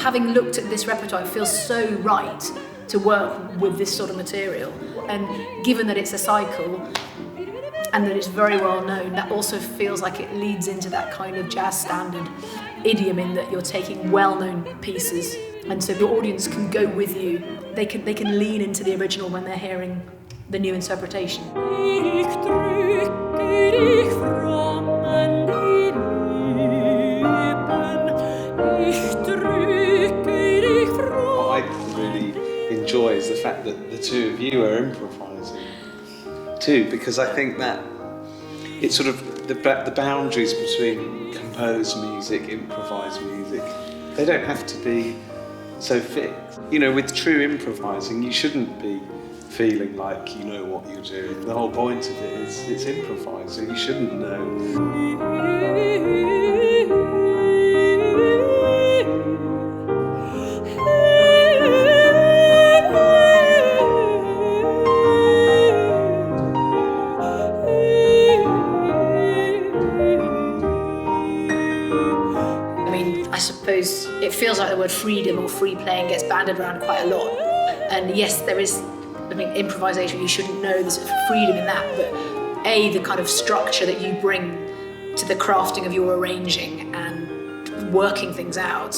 having looked at this repertoire, it feels so right to work with this sort of material. And given that it's a cycle and that it's very well known, that also feels like it leads into that kind of jazz standard idiom in that you're taking well-known pieces, and so the audience can go with you. They can lean into the original when they're hearing the new interpretation. What I really enjoy is the fact that the two of you are improvising too, because I think that it's sort of the boundaries between composed music, improvised music, they don't have to be so fixed. You know, with true improvising, you shouldn't be feeling like you know what you're doing. The whole point of it is it's improvised, so you shouldn't know. I suppose it feels like the word freedom or free playing gets bandied around quite a lot. And yes, there is, improvisation, you shouldn't know there's freedom in that, but the kind of structure that you bring to the crafting of your arranging and working things out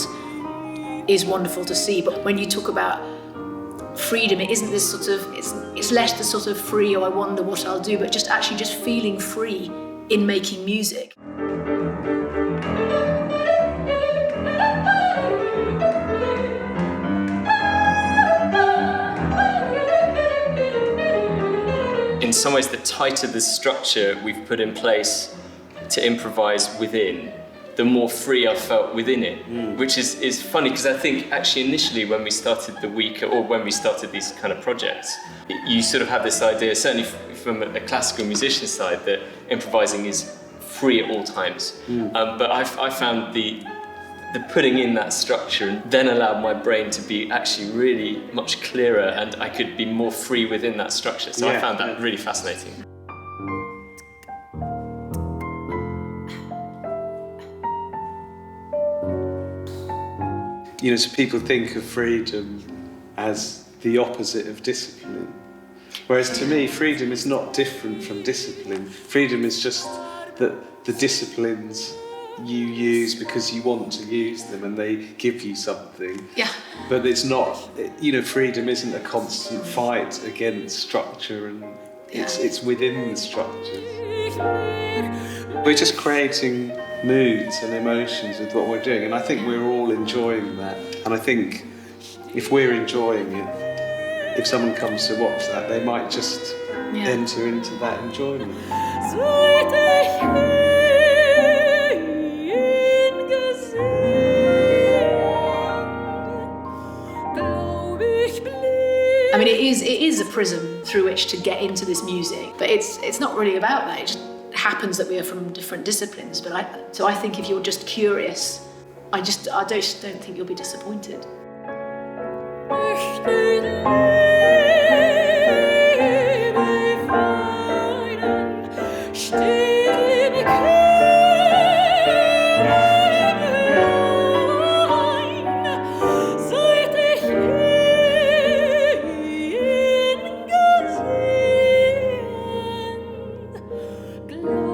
is wonderful to see. But when you talk about freedom, it isn't this sort of, it's less the sort of free, oh, I wonder what I'll do, but just actually just feeling free in making music. In some ways, the tighter the structure we've put in place to improvise within, the more free I felt within it, which is funny, because I think actually initially when we started the week, or when we started these kind of projects, you sort of have this idea, certainly from a classical musician side, that improvising is free at all times. But I found the putting in that structure then allowed my brain to be actually really much clearer, and I could be more free within that structure. So I found that really fascinating. You know, so people think of freedom as the opposite of discipline. Whereas to me, freedom is not different from discipline. Freedom is just that the disciplines you use because you want to use them and they give you something. Yeah. But it's not, you know, freedom isn't a constant fight against structure, and it's within the structure. We're just creating moods and emotions with what we're doing, and I think we're all enjoying that. And I think if we're enjoying it, if someone comes to watch that, they might just enter into that enjoyment. It is a prism through which to get into this music, but it's not really about that. It just happens that we are from different disciplines. But I think if you're just curious, I don't think you'll be disappointed. Glory.